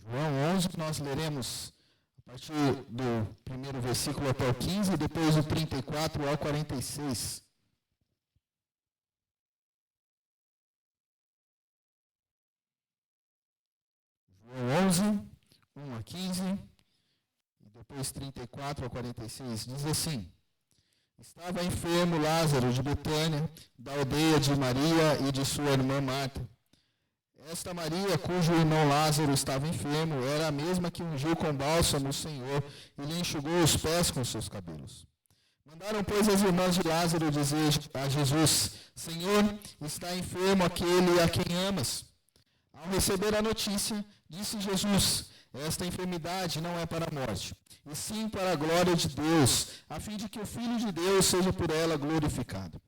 João 11, nós leremos a partir do primeiro versículo até o 15, e depois do 34 ao 46. João 11, 1 a 15, e depois 34 ao 46, diz assim: Estava enfermo Lázaro de Betânia, da aldeia de Maria e de sua irmã Marta. Esta Maria, cujo irmão Lázaro estava enfermo, era a mesma que ungiu com bálsamo o Senhor e lhe enxugou os pés com seus cabelos. Mandaram, pois, as irmãs de Lázaro dizer a Jesus: Senhor, está enfermo aquele a quem amas. Ao receber a notícia, disse Jesus: Esta enfermidade não é para a morte, e sim para a glória de Deus, a fim de que o Filho de Deus seja por ela glorificado.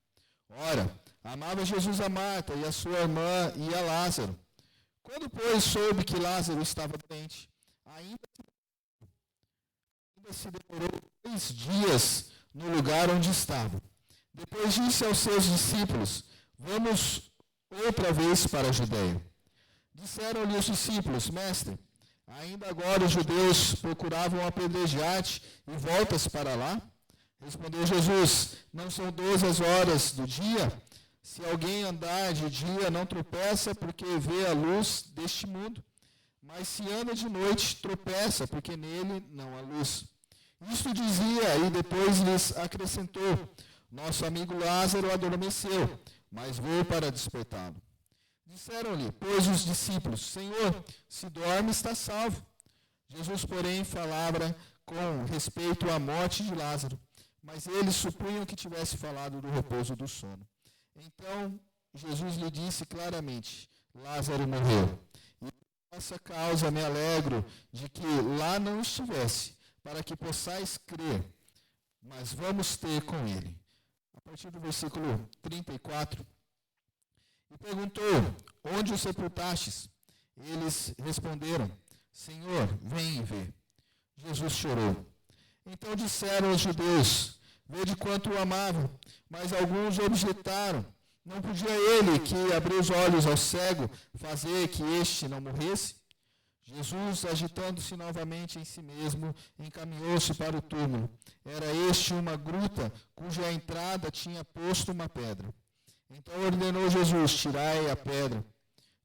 Ora, amava Jesus a Marta e a sua irmã e a Lázaro. Quando, pois, soube que Lázaro estava doente, ainda se demorou 3 dias no lugar onde estava. Depois disse aos seus discípulos: Vamos outra vez para a Judeia. Disseram-lhe os discípulos: Mestre, ainda agora os judeus procuravam apedrejar-te e voltas para lá? Respondeu Jesus: Não são 12 as horas do dia? Se alguém andar de dia, não tropeça, porque vê a luz deste mundo. Mas se anda de noite, tropeça, porque nele não há luz. Isto dizia, e depois lhes acrescentou: Nosso amigo Lázaro adormeceu, mas vou para despertá-lo. Disseram-lhe, pois, os discípulos: Senhor, se dorme, está salvo. Jesus, porém, falava com respeito à morte de Lázaro, mas eles supunham que tivesse falado do repouso do sono. Então, Jesus lhe disse claramente: Lázaro morreu. E por essa causa me alegro de que lá não estivesse, para que possais crer, mas vamos ter com ele. A partir do versículo 34, e perguntou: Onde o sepultastes? Eles responderam: Senhor, vem e vê. Jesus chorou. Então disseram os judeus: Vede quanto o amavam. Mas alguns objetaram: Não podia ele, que abriu os olhos ao cego, fazer que este não morresse? Jesus, agitando-se novamente em si mesmo, encaminhou-se para o túmulo. Era este uma gruta, cuja entrada tinha posto uma pedra. Então ordenou Jesus: Tirai a pedra.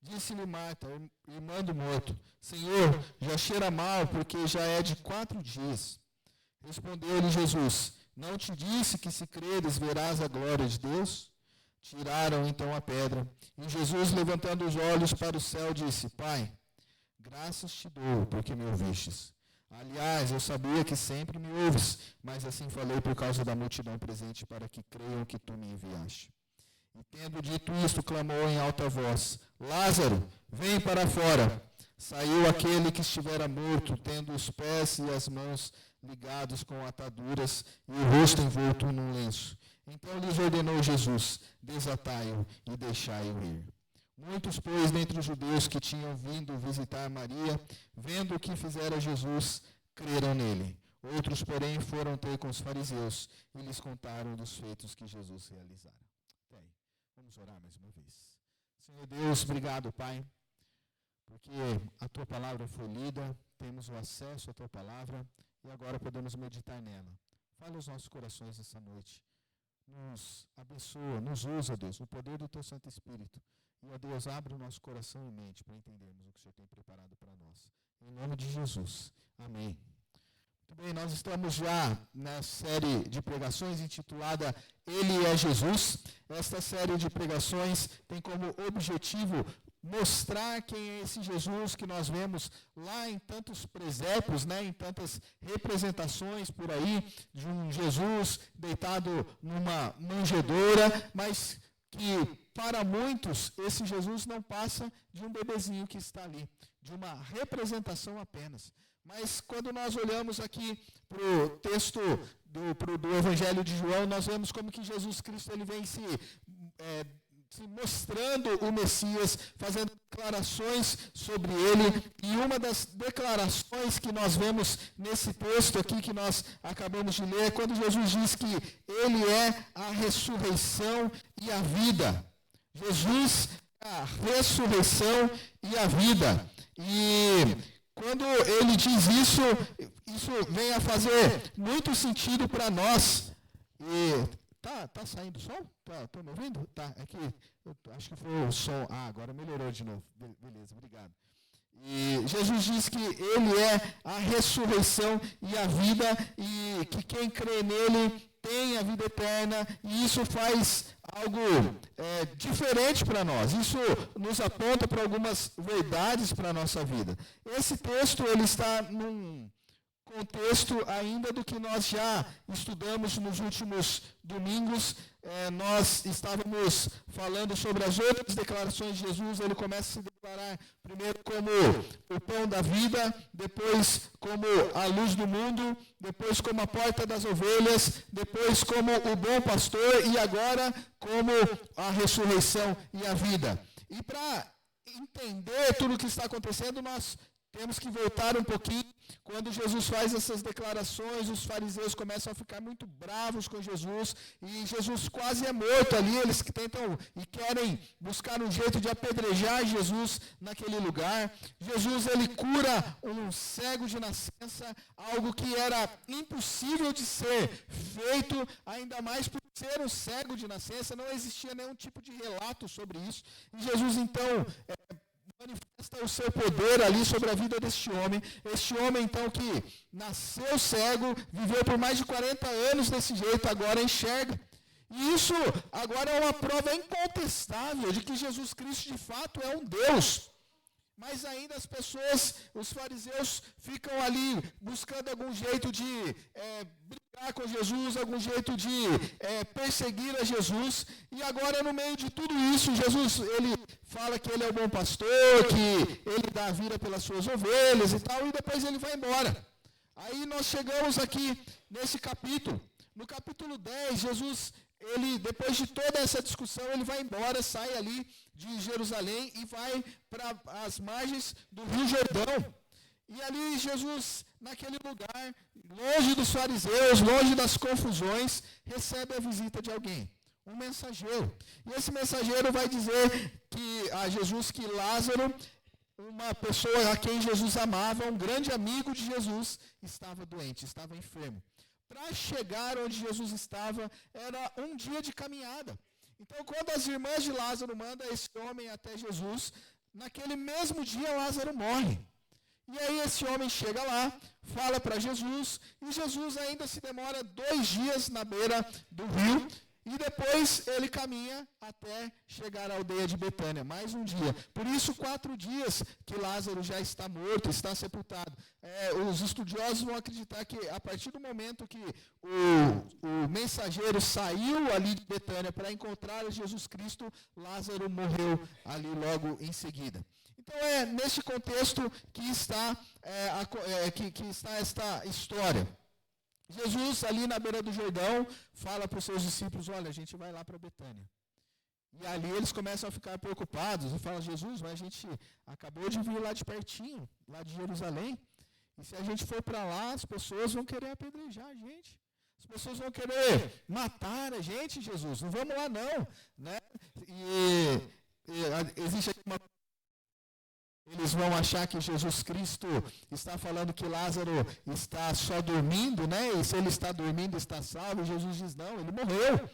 Disse-lhe Marta, irmã do morto: Senhor, já cheira mal, porque já é de 4 dias. Respondeu-lhe Jesus: Não te disse que, se creres, verás a glória de Deus? Tiraram então a pedra. E Jesus, levantando os olhos para o céu, disse: Pai, graças te dou, porque me ouvistes. Aliás, eu sabia que sempre me ouves, mas assim falei por causa da multidão presente, para que creiam que tu me enviaste. E tendo dito isto, clamou em alta voz: Lázaro, vem para fora. Saiu aquele que estivera morto, tendo os pés e as mãos ligados com ataduras e o rosto envolto num lenço. Então lhes ordenou Jesus: Desatai-o e deixai-o ir. Muitos, pois, dentre os judeus que tinham vindo visitar Maria, vendo o que fizera Jesus, creram nele. Outros, porém, foram ter com os fariseus e lhes contaram dos feitos que Jesus realizara. Vamos orar mais uma vez. Senhor Deus, obrigado, Pai, porque a Tua palavra foi lida, temos o acesso à Tua palavra e agora podemos meditar nela. Fala aos nossos corações essa noite. Nos abençoa, nos usa, Deus, no poder do Teu Santo Espírito. E, ó Deus, abre o nosso coração e mente para entendermos o que o Senhor tem preparado para nós. Em nome de Jesus. Amém. Muito bem, nós estamos já na série de pregações intitulada Ele é Jesus. Esta série de pregações tem como objetivo mostrar quem é esse Jesus que nós vemos lá em tantos presépios, em tantas representações por aí, de um Jesus deitado numa manjedoura, mas que para muitos esse Jesus não passa de um bebezinho que está ali, de uma representação apenas. Mas quando nós olhamos aqui para o texto do Evangelho de João, nós vemos como que Jesus Cristo ele vem se mostrando o Messias, fazendo declarações sobre ele. E uma das declarações que nós vemos nesse texto aqui que nós acabamos de ler, é quando Jesus diz que ele é a ressurreição e a vida. Jesus é a ressurreição e a vida. E quando ele diz isso, isso vem a fazer muito sentido para nós. E tá saindo som? Tá me ouvindo? Tá, é que eu acho que foi o som. Agora melhorou de novo. Beleza, obrigado. E Jesus diz que Ele é a ressurreição e a vida, e que quem crê nele tem a vida eterna, e isso faz algo diferente para nós. Isso nos aponta para algumas verdades para a nossa vida. Esse texto ele está num contexto ainda do que nós já estudamos nos últimos domingos. Nós estávamos falando sobre as outras declarações de Jesus. Ele começa a se declarar primeiro como o pão da vida, depois como a luz do mundo, depois como a porta das ovelhas, depois como o bom pastor e agora como a ressurreição e a vida. E para entender tudo o que está acontecendo, nós temos que voltar um pouquinho. Quando Jesus faz essas declarações, os fariseus começam a ficar muito bravos com Jesus, e Jesus quase é morto ali. Eles que tentam e querem buscar um jeito de apedrejar Jesus naquele lugar. Jesus ele cura um cego de nascença, algo que era impossível de ser feito, ainda mais por ser um cego de nascença. Não existia nenhum tipo de relato sobre isso. E Jesus então manifesta o seu poder ali sobre a vida deste homem. Este homem, então, que nasceu cego, viveu por mais de 40 anos desse jeito, agora enxerga. E isso agora é uma prova incontestável de que Jesus Cristo, de fato, é um Deus. Mas ainda as pessoas, os fariseus, ficam ali buscando algum jeito de brigar com Jesus, algum jeito de perseguir a Jesus. E agora, no meio de tudo isso, Jesus, ele fala que ele é o bom pastor, que ele dá a vida pelas suas ovelhas e tal, e depois ele vai embora. Aí nós chegamos aqui nesse capítulo. No capítulo 10, Jesus, ele, depois de toda essa discussão, ele vai embora, sai ali de Jerusalém e vai para as margens do Rio Jordão. E ali Jesus, naquele lugar, longe dos fariseus, longe das confusões, recebe a visita de alguém, um mensageiro. E esse mensageiro vai dizer a Jesus que Lázaro, uma pessoa a quem Jesus amava, um grande amigo de Jesus, estava doente, estava enfermo. Para chegar onde Jesus estava, era um dia de caminhada. Então, quando as irmãs de Lázaro mandam esse homem até Jesus, naquele mesmo dia Lázaro morre. E aí esse homem chega lá, fala para Jesus, e Jesus ainda se demora 2 dias na beira do rio, e depois ele caminha até chegar à aldeia de Betânia, mais um dia. Por isso, 4 dias que Lázaro já está morto, está sepultado. Os estudiosos vão acreditar que a partir do momento que o mensageiro saiu ali de Betânia para encontrar Jesus Cristo, Lázaro morreu ali logo em seguida. Então é neste contexto que está, que está esta história. Jesus, ali na beira do Jordão, fala para os seus discípulos, olha, a gente vai lá para Betânia. E ali eles começam a ficar preocupados, e falam, Jesus, mas a gente acabou de vir lá de pertinho, lá de Jerusalém, e se a gente for para lá, as pessoas vão querer apedrejar a gente. As pessoas vão querer matar a gente, Jesus, não vamos lá não. Né? E existe uma... Eles vão achar que Jesus Cristo está falando que Lázaro está só dormindo, né? E se ele está dormindo, está salvo. E Jesus diz, não, ele morreu.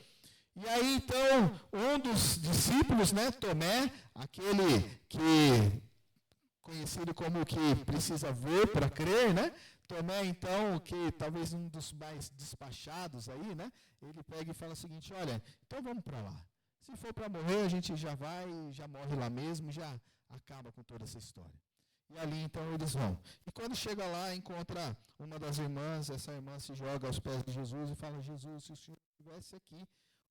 E aí, então, um dos discípulos, né, Tomé, aquele que, conhecido como que precisa ver para crer, né? Tomé, então, que talvez um dos mais despachados aí, né? Ele pega e fala o seguinte, olha, então vamos para lá. Se for para morrer, a gente já vai, já morre lá mesmo, já acaba com toda essa história. E ali então eles vão. E quando chega lá, encontra uma das irmãs, essa irmã se joga aos pés de Jesus e fala, Jesus, se o Senhor estivesse aqui,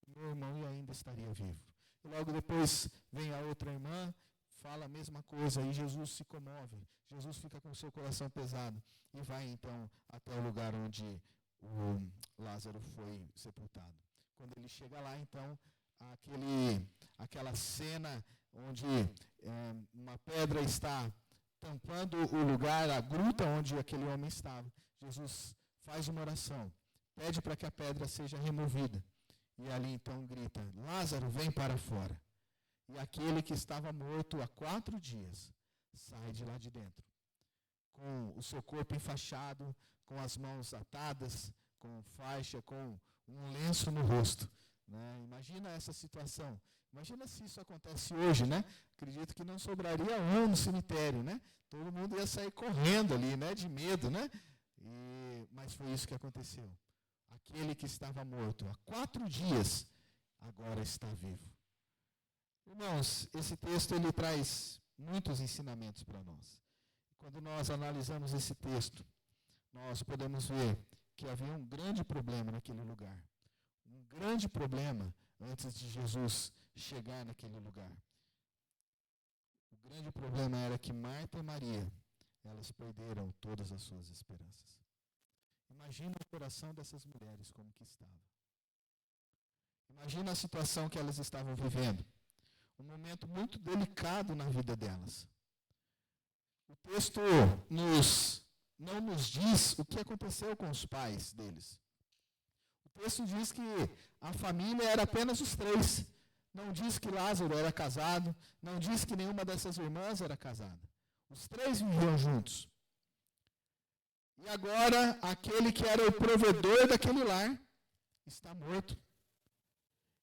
o meu irmão ainda estaria vivo. E logo depois vem a outra irmã, fala a mesma coisa, e Jesus se comove. Jesus fica com o seu coração pesado e vai então até o lugar onde o Lázaro foi sepultado. Quando ele chega lá, então, aquela cena onde uma pedra está tampando o lugar, a gruta onde aquele homem estava. Jesus faz uma oração, pede para que a pedra seja removida. E ali então grita, Lázaro, vem para fora. E aquele que estava morto há 4 dias, sai de lá de dentro, com o seu corpo enfaixado, com as mãos atadas, com faixa, com um lenço no rosto. Né? Imagina essa situação. Imagina se isso acontece hoje, né? Acredito que não sobraria um no cemitério, né? Todo mundo ia sair correndo ali, né? De medo, né? Mas foi isso que aconteceu. Aquele que estava morto há 4 dias, agora está vivo. Irmãos, esse texto ele traz muitos ensinamentos para nós. Quando nós analisamos esse texto, nós podemos ver que havia um grande problema naquele lugar. Um grande problema antes de Jesus chegar naquele lugar. O grande problema era que Marta e Maria, elas perderam todas as suas esperanças. Imagina o coração dessas mulheres como que estava. Imagina a situação que elas estavam vivendo. Um momento muito delicado na vida delas. O texto não nos diz o que aconteceu com os pais deles. O texto diz que a família era apenas os 3. Não diz que Lázaro era casado, não diz que nenhuma dessas irmãs era casada. Os 3 viviam juntos. E agora, aquele que era o provedor daquele lar está morto.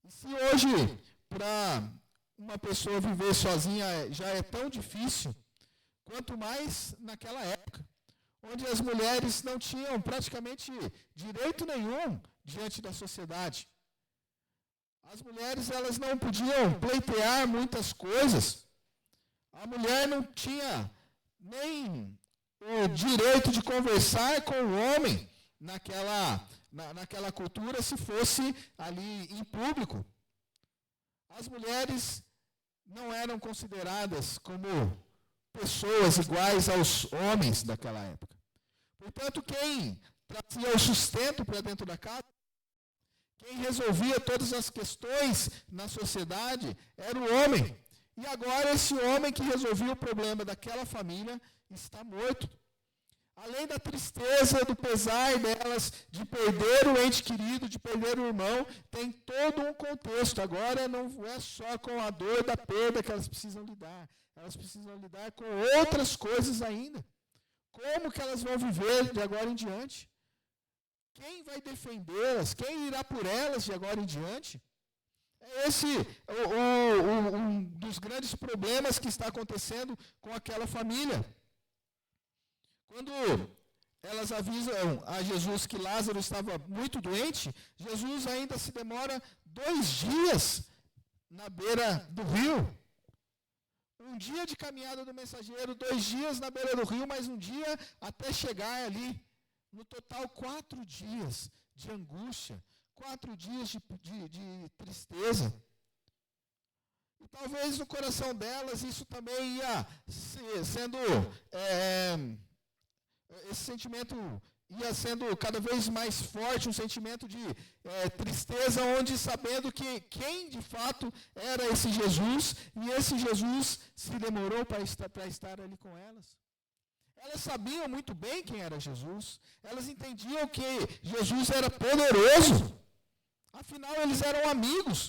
E se hoje, para uma pessoa viver sozinha já é tão difícil, quanto mais naquela época, onde as mulheres não tinham praticamente direito nenhum diante da sociedade. As mulheres, elas não podiam pleitear muitas coisas. A mulher não tinha nem o direito de conversar com o homem naquela cultura, se fosse ali em público. As mulheres não eram consideradas como pessoas iguais aos homens daquela época. Portanto, quem trazia o sustento para dentro da casa, quem resolvia todas as questões na sociedade, era o homem. E agora esse homem que resolvia o problema daquela família está morto. Além da tristeza, do pesar delas de perder o ente querido, de perder o irmão, tem todo um contexto. Agora não é só com a dor da perda que elas precisam lidar. Elas precisam lidar com outras coisas ainda. Como que elas vão viver de agora em diante? Quem vai defendê-las? Quem irá por elas de agora em diante? É esse um dos grandes problemas que está acontecendo com aquela família. Quando elas avisam a Jesus que Lázaro estava muito doente, Jesus ainda se demora 2 dias na beira do rio. Um dia de caminhada do mensageiro, 2 dias na beira do rio, mais um dia até chegar ali. No total, 4 dias de angústia, 4 dias de tristeza. E talvez no coração delas isso também ia sendo... esse sentimento ia sendo cada vez mais forte, um sentimento de tristeza, onde sabendo que quem de fato era esse Jesus, e esse Jesus se demorou para estar ali com elas. Elas sabiam muito bem quem era Jesus, elas entendiam que Jesus era poderoso, afinal eles eram amigos.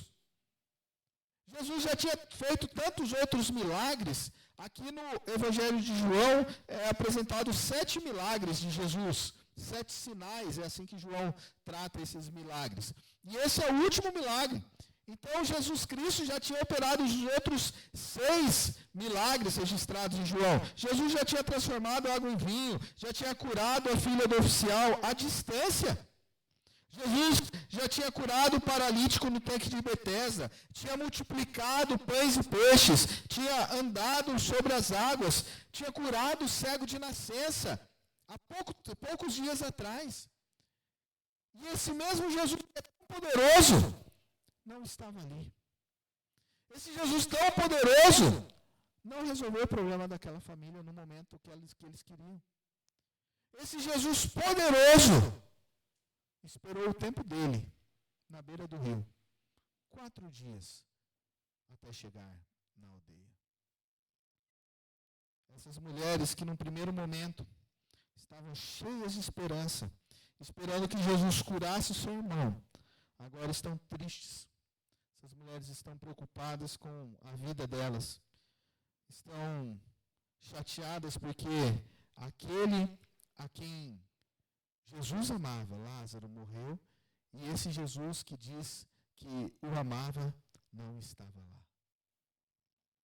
Jesus já tinha feito tantos outros milagres. Aqui no Evangelho de João é apresentado 7 milagres de Jesus, 7 sinais, é assim que João trata esses milagres. E esse é o último milagre. Então Jesus Cristo já tinha operado os outros 6 milagres registrados em João. Jesus já tinha transformado água em vinho, já tinha curado a filha do oficial à distância. Jesus já tinha curado o paralítico no tanque de Betesda, tinha multiplicado pães e peixes, tinha andado sobre as águas, tinha curado o cego de nascença, há poucos dias atrás. E esse mesmo Jesus que é tão poderoso, não estava ali. Esse Jesus tão poderoso, não resolveu o problema daquela família no momento que eles queriam. Esse Jesus poderoso, esperou o tempo dele na beira do rio. 4 dias até chegar na aldeia. Essas mulheres que num primeiro momento estavam cheias de esperança, esperando que Jesus curasse o seu irmão, agora estão tristes. Essas mulheres estão preocupadas com a vida delas. Estão chateadas porque aquele a quem Jesus amava, Lázaro, morreu, e esse Jesus que diz que o amava não estava lá.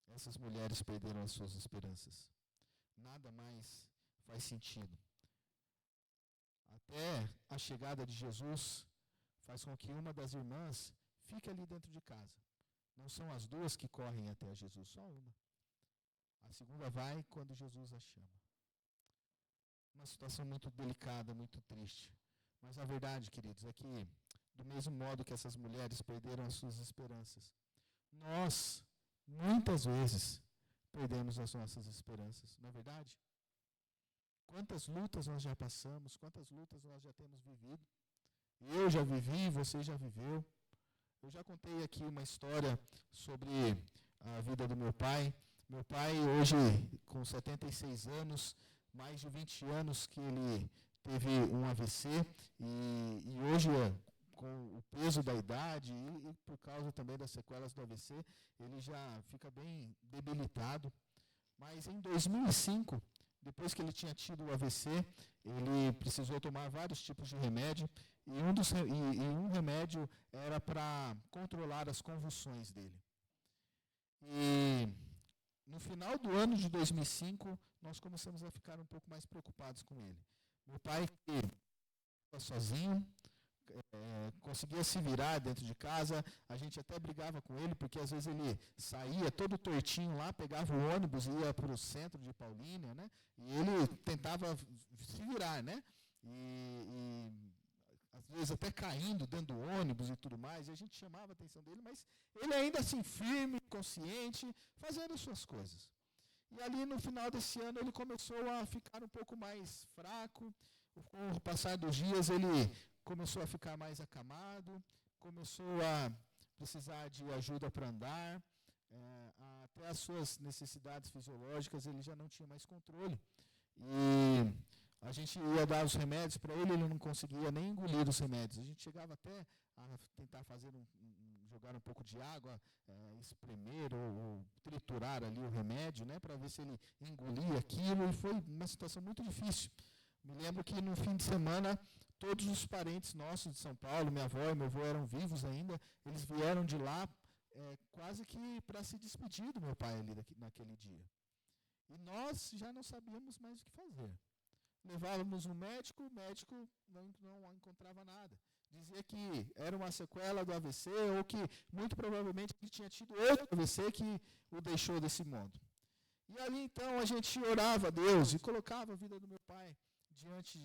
Essas mulheres perderam as suas esperanças. Nada mais faz sentido. Até a chegada de Jesus faz com que uma das irmãs fique ali dentro de casa. Não são as duas que correm até Jesus, só uma. A segunda vai quando Jesus a chama. Uma situação muito delicada, muito triste. Mas a verdade, queridos, é que do mesmo modo que essas mulheres perderam as suas esperanças, nós, muitas vezes, perdemos as nossas esperanças, não é verdade? Quantas lutas nós já passamos, quantas lutas nós já temos vivido. Eu já vivi, você já viveu. Eu já contei aqui uma história sobre a vida do meu pai. Meu pai, hoje, com 76 anos, mais de 20 anos que ele teve um AVC, e hoje, com o peso da idade e por causa também das sequelas do AVC, ele já fica bem debilitado. Mas em 2005, depois que ele tinha tido o AVC, ele precisou tomar vários tipos de remédio, e um remédio era para controlar as convulsões dele. E no final do ano de 2005, nós começamos a ficar um pouco mais preocupados com ele. Meu pai, que estava sozinho, conseguia se virar dentro de casa, a gente até brigava com ele, porque às vezes ele saía todo tortinho lá, pegava o ônibus e ia para o centro de Paulínia, né? E ele tentava se virar, né? E às vezes até caindo dentro do ônibus e tudo mais, e a gente chamava a atenção dele, mas ele ainda assim firme, consciente, fazendo as suas coisas. E ali no final desse ano ele começou a ficar um pouco mais fraco, com o passar dos dias ele começou a ficar mais acamado, começou a precisar de ajuda para andar, até as suas necessidades fisiológicas ele já não tinha mais controle. E a gente ia dar os remédios para ele, ele não conseguia nem engolir os remédios. A gente chegava até a tentar fazer jogar um pouco de água, espremer ou triturar ali o remédio, né, para ver se ele engolia aquilo, e foi uma situação muito difícil. Me lembro que no fim de semana, todos os parentes nossos de São Paulo, minha avó e meu avô eram vivos ainda, eles vieram de lá quase que para se despedir do meu pai ali naquele dia. E nós já não sabíamos mais o que fazer. Levávamos um médico, o médico não encontrava nada. Dizia que era uma sequela do AVC, ou que muito provavelmente ele tinha tido outro AVC que o deixou desse mundo. E ali então a gente orava a Deus e colocava a vida do meu pai diante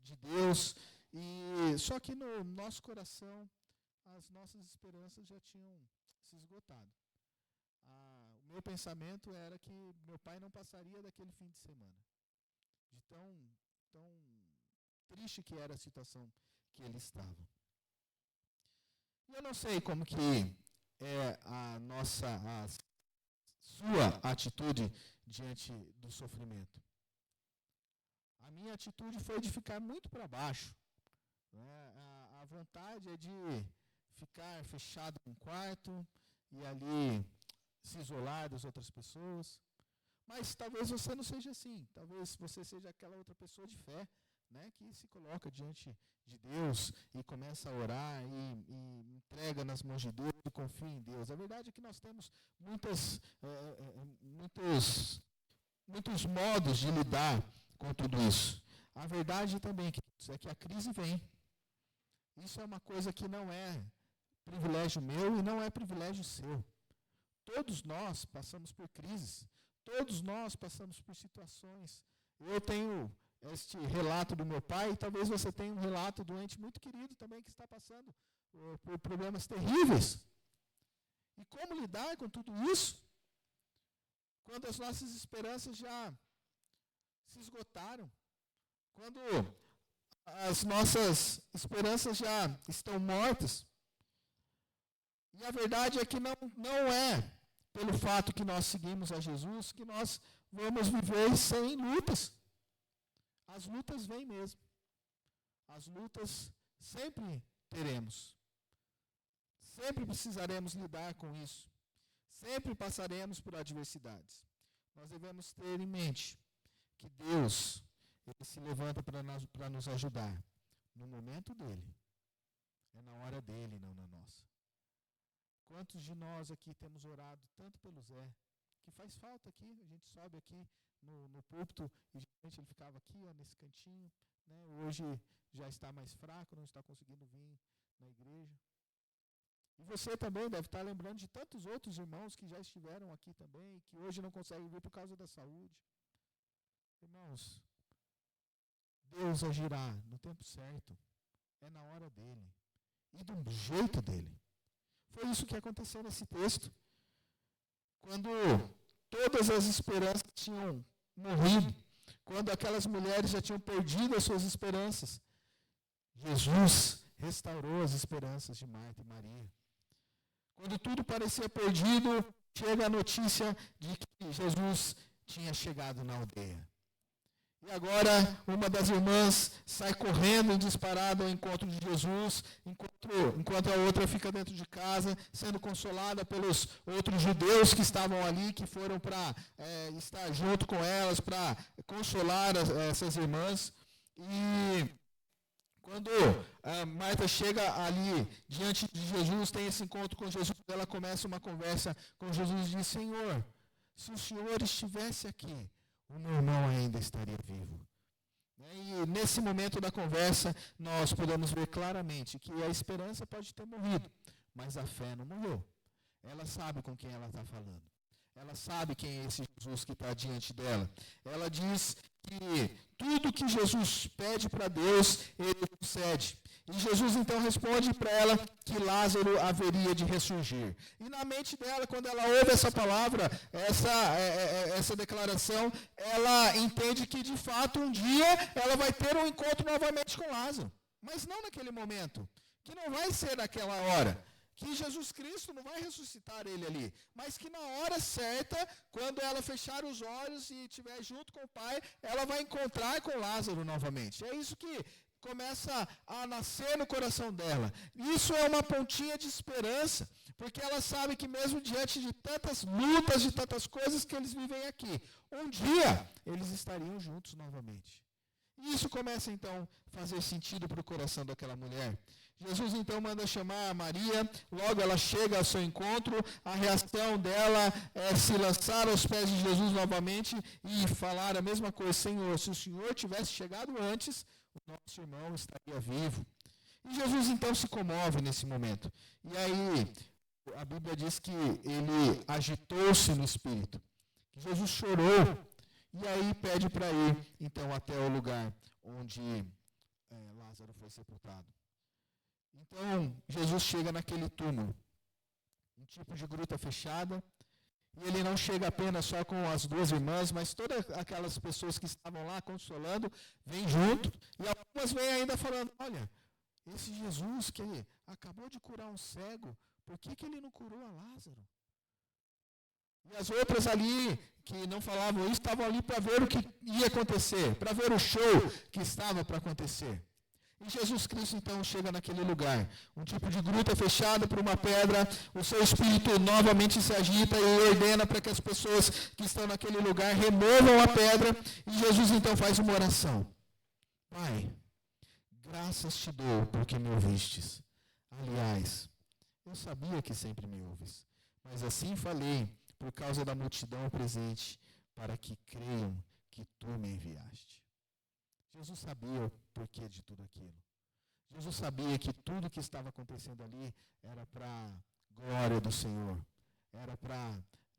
de Deus, e só que no nosso coração as nossas esperanças já tinham se esgotado. O meu pensamento era que meu pai não passaria daquele fim de semana, de tão triste que era a situação que ele estava. E eu não sei como que é a sua atitude diante do sofrimento. A minha atitude foi de ficar muito para baixo. A vontade é de ficar fechado num quarto e ali se isolar das outras pessoas. Mas talvez você não seja assim. Talvez você seja aquela outra pessoa de fé, né, que se coloca diante de Deus e começa a orar e entrega nas mãos de Deus e confia em Deus. A verdade é que nós temos muitos modos de lidar com tudo isso. A verdade também é que a crise vem. Isso é uma coisa que não é privilégio meu e não é privilégio seu. Todos nós passamos por crises. Todos nós passamos por situações. Eu tenho este relato do meu pai, e talvez você tenha um relato do ente muito querido também que está passando por problemas terríveis. E como lidar com tudo isso? Quando as nossas esperanças já se esgotaram, quando as nossas esperanças já estão mortas. E a verdade é que não é pelo fato que nós seguimos a Jesus que nós vamos viver sem lutas. As lutas vêm mesmo. As lutas sempre teremos. Sempre precisaremos lidar com isso. Sempre passaremos por adversidades. Nós devemos ter em mente que Deus ele se levanta para nos ajudar no momento dele. É na hora dele, não na nossa. Quantos de nós aqui temos orado tanto pelo Zé, que faz falta aqui, a gente sobe aqui no púlpito e geralmente ele ficava aqui, ó, nesse cantinho, né? Hoje já está mais fraco, não está conseguindo vir na igreja. E você também deve estar lembrando de tantos outros irmãos que já estiveram aqui também, que hoje não conseguem vir por causa da saúde. Irmãos, Deus agirá no tempo certo, é na hora dele e do jeito dele. Foi isso que aconteceu nesse texto. Quando todas as esperanças tinham morrido, quando aquelas mulheres já tinham perdido as suas esperanças, Jesus restaurou as esperanças de Marta e Maria. Quando tudo parecia perdido, chega a notícia de que Jesus tinha chegado na aldeia. E agora, uma das irmãs sai correndo disparada ao encontro de Jesus, enquanto a outra fica dentro de casa, sendo consolada pelos outros judeus que estavam ali, que foram para estar junto com elas, para consolar essas irmãs. E quando Marta chega ali diante de Jesus, tem esse encontro com Jesus, ela começa uma conversa com Jesus e diz: Senhor, se o Senhor estivesse aqui, o meu irmão ainda estaria vivo. E nesse momento da conversa, nós podemos ver claramente que a esperança pode ter morrido, mas a fé não morreu. Ela sabe com quem ela está falando. Ela sabe quem é esse Jesus que está diante dela. Ela diz que tudo que Jesus pede para Deus, ele concede. E Jesus então responde para ela que Lázaro haveria de ressurgir. E na mente dela, quando ela ouve essa palavra, essa declaração, ela entende que de fato um dia ela vai ter um encontro novamente com Lázaro. Mas não naquele momento, que não vai ser naquela hora. Que Jesus Cristo não vai ressuscitar ele ali, mas que na hora certa, quando ela fechar os olhos e estiver junto com o Pai, ela vai encontrar com Lázaro novamente. É isso que começa a nascer no coração dela. Isso é uma pontinha de esperança, porque ela sabe que mesmo diante de tantas lutas, de tantas coisas que eles vivem aqui, um dia eles estariam juntos novamente. E isso começa então a fazer sentido para o coração daquela mulher. Jesus então manda chamar a Maria, logo ela chega ao seu encontro, a reação dela é se lançar aos pés de Jesus novamente e falar a mesma coisa: Senhor, se o Senhor tivesse chegado antes, o nosso irmão estaria vivo. E Jesus então se comove nesse momento. E aí a Bíblia diz que ele agitou-se no espírito, que Jesus chorou, e aí pede para ir então até o lugar onde Lázaro foi sepultado. Então, Jesus chega naquele túmulo, um tipo de gruta fechada, e ele não chega apenas só com as duas irmãs, mas todas aquelas pessoas que estavam lá consolando, vêm junto, e algumas vêm ainda falando: olha, esse Jesus que acabou de curar um cego, por que ele não curou a Lázaro? E as outras ali, que não falavam isso, estavam ali para ver o que ia acontecer, para ver o show que estava para acontecer. E Jesus Cristo então chega naquele lugar, um tipo de gruta fechada por uma pedra, o seu espírito novamente se agita e ordena para que as pessoas que estão naquele lugar removam a pedra, e Jesus então faz uma oração: Pai, graças te dou porque me ouvistes. Aliás, eu sabia que sempre me ouves, mas assim falei por causa da multidão presente, para que creiam que tu me enviaste. Jesus sabia o porquê de tudo aquilo. Jesus sabia que tudo que estava acontecendo ali era para a glória do Senhor. Era para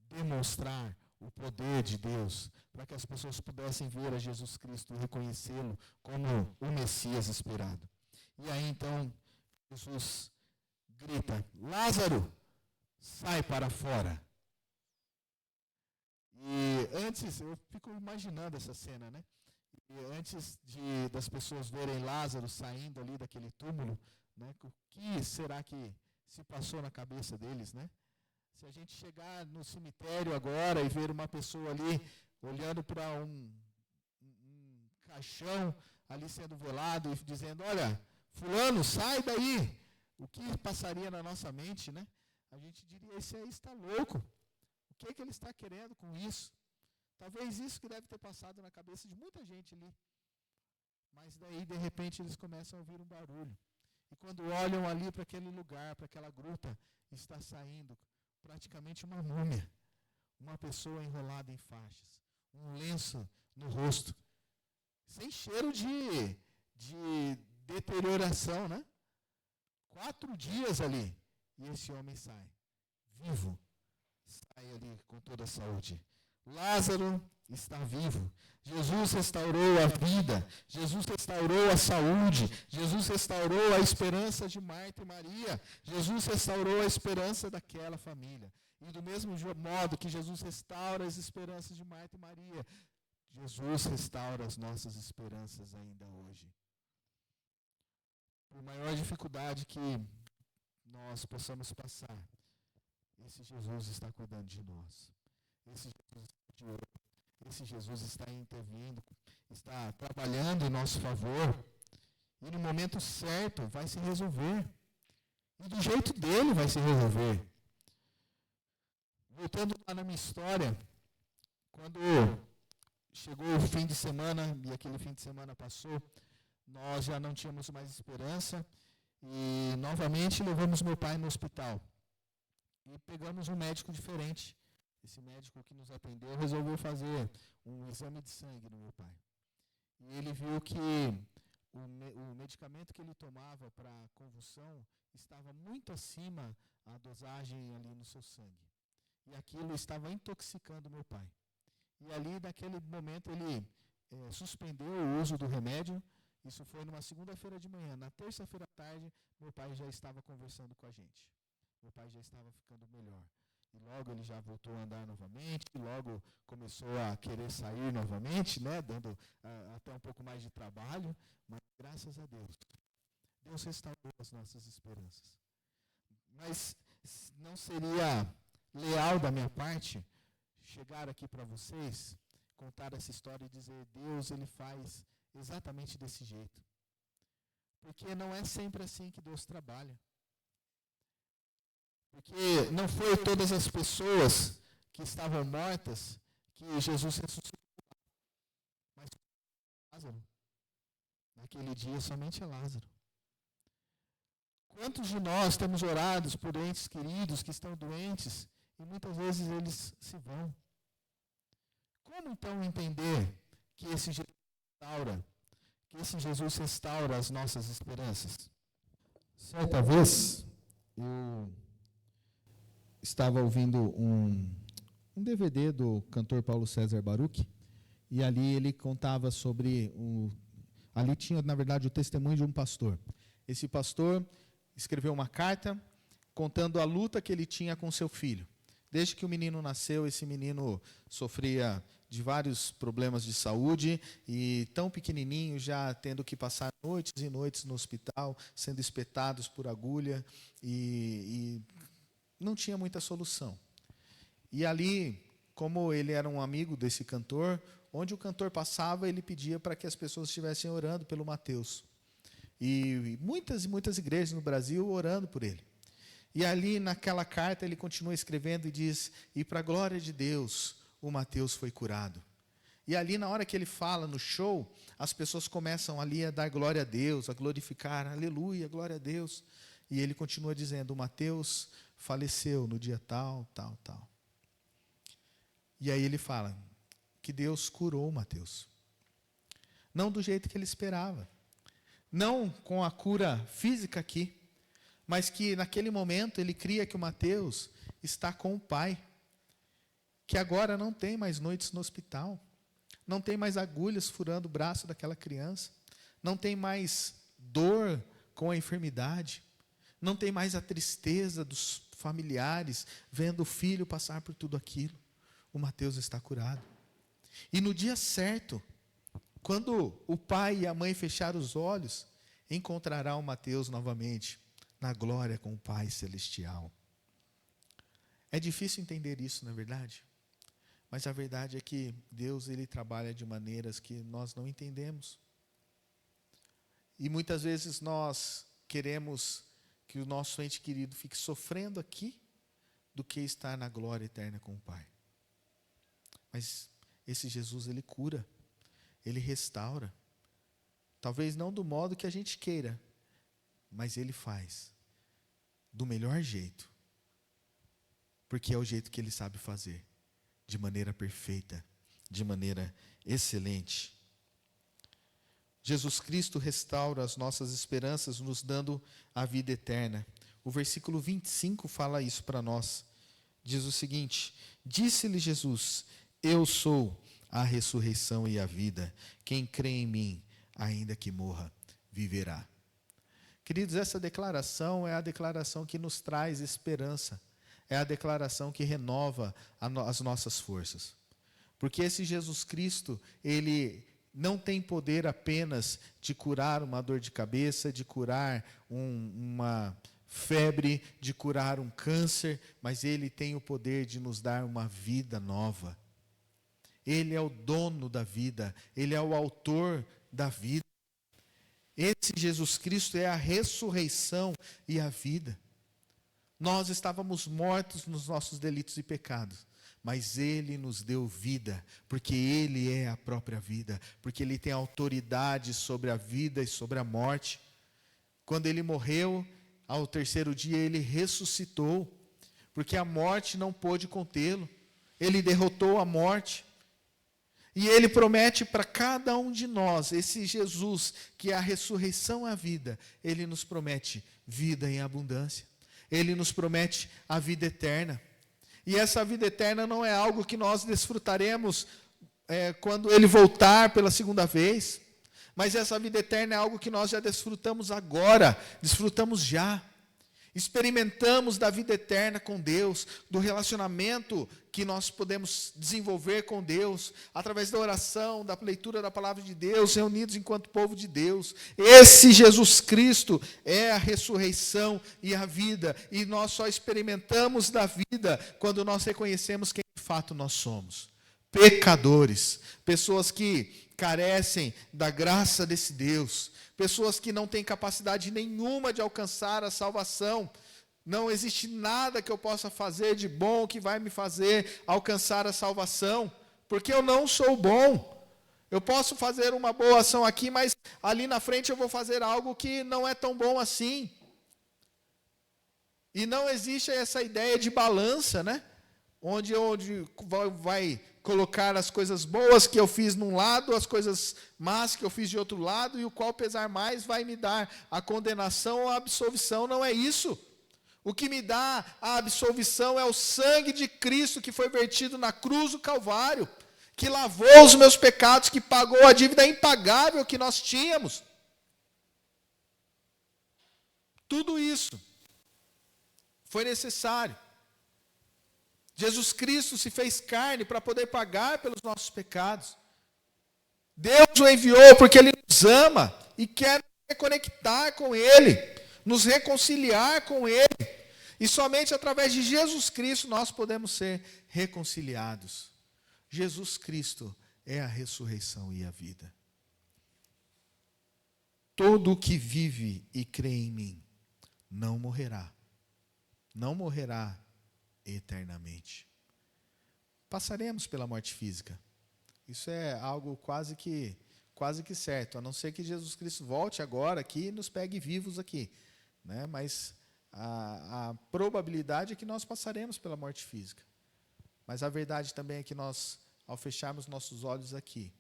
demonstrar o poder de Deus, para que as pessoas pudessem ver a Jesus Cristo e reconhecê-lo como o Messias esperado. E aí então, Jesus grita: Lázaro, sai para fora. E antes, eu fico imaginando essa cena, né? E antes das pessoas verem Lázaro saindo ali daquele túmulo, né, o que será que se passou na cabeça deles, né? Se a gente chegar no cemitério agora e ver uma pessoa ali olhando para um caixão ali sendo velado e dizendo: olha, fulano, sai daí, o que passaria na nossa mente, né? A gente diria: esse aí está louco. O que ele está querendo com isso? Talvez isso que deve ter passado na cabeça de muita gente ali. Mas daí, de repente, eles começam a ouvir um barulho. E quando olham ali para aquele lugar, para aquela gruta, está saindo praticamente uma múmia. Uma pessoa enrolada em faixas. Um lenço no rosto. Sem cheiro de deterioração, né? 4 dias ali. E esse homem sai, vivo. Sai ali com toda a saúde. Lázaro está vivo. Jesus restaurou a vida. Jesus restaurou a saúde. Jesus restaurou a esperança de Marta e Maria. Jesus restaurou a esperança daquela família. E do mesmo modo que Jesus restaura as esperanças de Marta e Maria, Jesus restaura as nossas esperanças ainda hoje. Por maior dificuldade que nós possamos passar, esse Jesus está cuidando de nós. Esse Jesus está de olho. Esse Jesus está intervindo, está trabalhando em nosso favor. E no momento certo vai se resolver. E do jeito dele vai se resolver. Voltando lá na minha história, quando chegou o fim de semana, e aquele fim de semana passou, nós já não tínhamos mais esperança. E novamente levamos meu pai no hospital. E pegamos um médico diferente. Esse médico que nos atendeu resolveu fazer um exame de sangue no meu pai. E ele viu que o medicamento que ele tomava para convulsão estava muito acima a dosagem ali no seu sangue. E aquilo estava intoxicando meu pai. E ali, naquele momento, ele suspendeu o uso do remédio. Isso foi numa segunda-feira de manhã. Na terça-feira à tarde, meu pai já estava conversando com a gente. Meu pai já estava ficando melhor. E logo ele já voltou a andar novamente, logo começou a querer sair novamente, né, dando até um pouco mais de trabalho, mas graças a Deus, Deus restaurou as nossas esperanças. Mas não seria leal da minha parte chegar aqui para vocês, contar essa história e dizer, Deus, ele faz exatamente desse jeito. Porque não é sempre assim que Deus trabalha. Porque não foi todas as pessoas que estavam mortas que Jesus ressuscitou. Mas Lázaro. Naquele dia somente é Lázaro. Quantos de nós temos orado por entes queridos que estão doentes e muitas vezes eles se vão? Como então entender que esse Jesus restaura as nossas esperanças? Certa vez, eu estava ouvindo um DVD do cantor Paulo César Baruch, e ali ele contava sobre ali tinha, na verdade, o testemunho de um pastor. Esse pastor escreveu uma carta contando a luta que ele tinha com seu filho. Desde que o menino nasceu, esse menino sofria de vários problemas de saúde e tão pequenininho, já tendo que passar noites e noites no hospital, sendo espetados por agulha e não tinha muita solução. E ali, como ele era um amigo desse cantor, onde o cantor passava, ele pedia para que as pessoas estivessem orando pelo Mateus. E muitas igrejas no Brasil orando por ele. E ali, naquela carta, ele continua escrevendo e diz, e para a glória de Deus, o Mateus foi curado. E ali, na hora que ele fala no show, as pessoas começam ali a dar glória a Deus, a glorificar, aleluia, glória a Deus. E ele continua dizendo, o Mateus faleceu no dia tal, tal, tal. E aí ele fala que Deus curou o Mateus. Não do jeito que ele esperava. Não com a cura física aqui, mas que naquele momento ele cria que o Mateus está com o pai. Que agora não tem mais noites no hospital. Não tem mais agulhas furando o braço daquela criança. Não tem mais dor com a enfermidade. Não tem mais a tristeza dos familiares vendo o filho passar por tudo aquilo. O Mateus está curado. E no dia certo, quando o pai e a mãe fecharem os olhos, encontrará o Mateus novamente na glória com o Pai Celestial. É difícil entender isso, não é verdade? Mas a verdade é que Deus, ele trabalha de maneiras que nós não entendemos. E muitas vezes nós queremos que o nosso ente querido fique sofrendo aqui do que estar na glória eterna com o Pai. Mas esse Jesus, ele cura, ele restaura. Talvez não do modo que a gente queira, mas ele faz do melhor jeito, porque é o jeito que ele sabe fazer, de maneira perfeita, de maneira excelente. Jesus Cristo restaura as nossas esperanças, nos dando a vida eterna. O versículo 25 fala isso para nós. Diz o seguinte: disse-lhe Jesus: eu sou a ressurreição e a vida. Quem crê em mim, ainda que morra, viverá. Queridos, essa declaração é a declaração que nos traz esperança. É a declaração que renova as nossas forças. Porque esse Jesus Cristo, ele não tem poder apenas de curar uma dor de cabeça, de curar uma febre, de curar um câncer, mas ele tem o poder de nos dar uma vida nova. Ele é o dono da vida, ele é o autor da vida. Esse Jesus Cristo é a ressurreição e a vida. Nós estávamos mortos nos nossos delitos e pecados, mas ele nos deu vida, porque ele é a própria vida, porque ele tem autoridade sobre a vida e sobre a morte. Quando ele morreu, ao terceiro dia ele ressuscitou, porque a morte não pôde contê-lo. Ele derrotou a morte. E ele promete para cada um de nós, esse Jesus, que é a ressurreição e a vida, ele nos promete vida em abundância. Ele nos promete a vida eterna. E essa vida eterna não é algo que nós desfrutaremos quando ele voltar pela segunda vez. Mas essa vida eterna é algo que nós já desfrutamos agora, desfrutamos já. Experimentamos da vida eterna com Deus, do relacionamento que nós podemos desenvolver com Deus, através da oração, da leitura da palavra de Deus, reunidos enquanto povo de Deus. Esse Jesus Cristo é a ressurreição e a vida, e nós só experimentamos da vida quando nós reconhecemos quem de fato nós somos. Pecadores, pessoas que carecem da graça desse Deus, pessoas que não têm capacidade nenhuma de alcançar a salvação. Não existe nada que eu possa fazer de bom que vai me fazer alcançar a salvação, porque eu não sou bom. Eu posso fazer uma boa ação aqui, mas ali na frente eu vou fazer algo que não é tão bom assim. E não existe essa ideia de balança, né? Onde vai colocar as coisas boas que eu fiz num lado, as coisas más que eu fiz de outro lado, e o qual pesar mais vai me dar a condenação ou a absolvição. Não é isso. O que me dá a absolvição é o sangue de Cristo que foi vertido na cruz do Calvário, que lavou os meus pecados, que pagou a dívida impagável que nós tínhamos. Tudo isso foi necessário. Jesus Cristo se fez carne para poder pagar pelos nossos pecados. Deus o enviou porque Ele nos ama e quer nos reconectar com Ele, nos reconciliar com Ele. E somente através de Jesus Cristo nós podemos ser reconciliados. Jesus Cristo é a ressurreição e a vida. Todo o que vive e crê em mim não morrerá. Não morrerá eternamente. Passaremos pela morte física. Isso é algo quase que certo, a não ser que Jesus Cristo volte agora aqui e nos pegue vivos aqui, né? Mas a probabilidade é que nós passaremos pela morte física. Mas a verdade também é que nós, ao fecharmos nossos olhos aqui,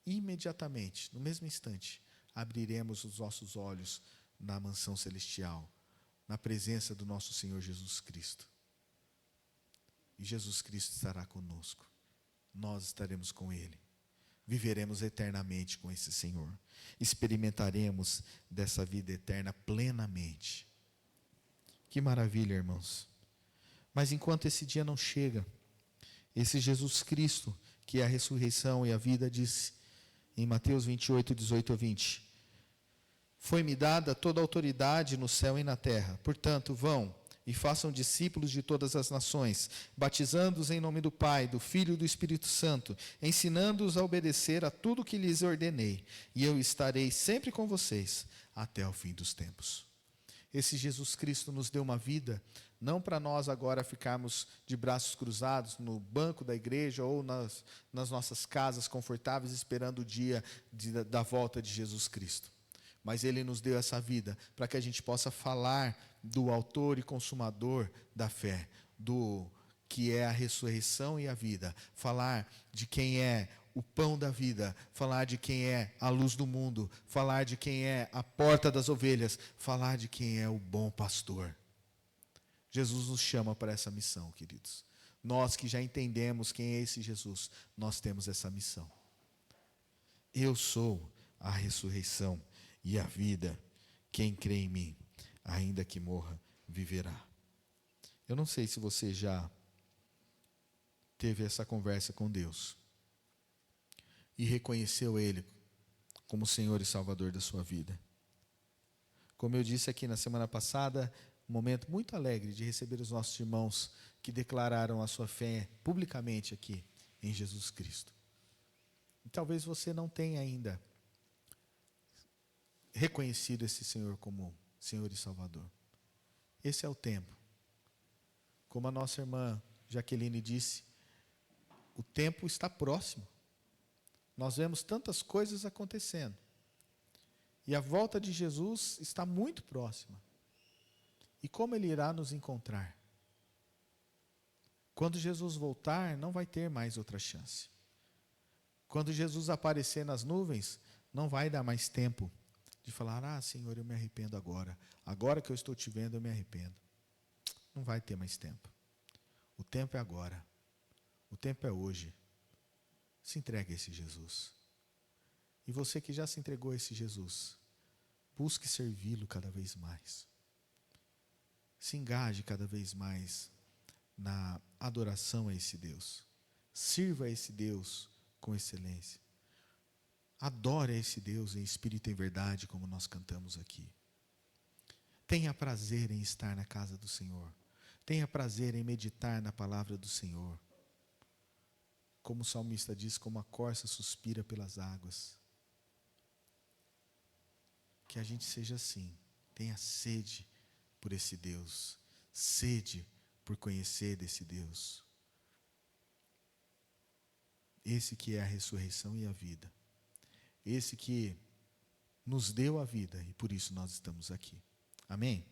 imediatamente, no mesmo instante, abriremos os nossos olhos na mansão celestial, na presença do nosso Senhor Jesus Cristo. E Jesus Cristo estará conosco. Nós estaremos com Ele. Viveremos eternamente com esse Senhor. Experimentaremos dessa vida eterna plenamente. Que maravilha, irmãos. Mas enquanto esse dia não chega, esse Jesus Cristo, que é a ressurreição e a vida, disse em Mateus 28, 18 a 20: foi-me dada toda a autoridade no céu e na terra. Portanto, vão e façam discípulos de todas as nações, batizando-os em nome do Pai, do Filho e do Espírito Santo, ensinando-os a obedecer a tudo que lhes ordenei, e eu estarei sempre com vocês até o fim dos tempos. Esse Jesus Cristo nos deu uma vida, não para nós agora ficarmos de braços cruzados no banco da igreja ou nas nossas casas confortáveis esperando o dia da volta de Jesus Cristo. Mas Ele nos deu essa vida para que a gente possa falar do autor e consumador da fé, do que é a ressurreição e a vida, falar de quem é o pão da vida, falar de quem é a luz do mundo, falar de quem é a porta das ovelhas, falar de quem é o bom pastor. Jesus nos chama para essa missão, queridos. Nós que já entendemos quem é esse Jesus, nós temos essa missão. Eu sou a ressurreição e a vida. Quem crê em mim, ainda que morra, viverá. Eu não sei se você já teve essa conversa com Deus e reconheceu Ele como Senhor e Salvador da sua vida. Como eu disse aqui na semana passada, um momento muito alegre de receber os nossos irmãos que declararam a sua fé publicamente aqui em Jesus Cristo. E talvez você não tenha ainda reconhecido esse Senhor como Senhor e Salvador. Esse é o tempo. Como a nossa irmã Jaqueline disse, o tempo está próximo. Nós vemos tantas coisas acontecendo. E a volta de Jesus está muito próxima. E como Ele irá nos encontrar? Quando Jesus voltar, não vai ter mais outra chance. Quando Jesus aparecer nas nuvens, não vai dar mais tempo de falar, Senhor, eu me arrependo agora. Agora que eu estou te vendo, eu me arrependo. Não vai ter mais tempo. O tempo é agora. O tempo é hoje. Se entregue a esse Jesus. E você que já se entregou a esse Jesus, busque servi-lo cada vez mais. Se engaje cada vez mais na adoração a esse Deus. Sirva a esse Deus com excelência. Adore a esse Deus em espírito e em verdade, como nós cantamos aqui. Tenha prazer em estar na casa do Senhor. Tenha prazer em meditar na palavra do Senhor. Como o salmista diz, como a corça suspira pelas águas. Que a gente seja assim, tenha sede por esse Deus, sede por conhecer desse Deus. Esse que é a ressurreição e a vida. Esse que nos deu a vida e por isso nós estamos aqui. Amém?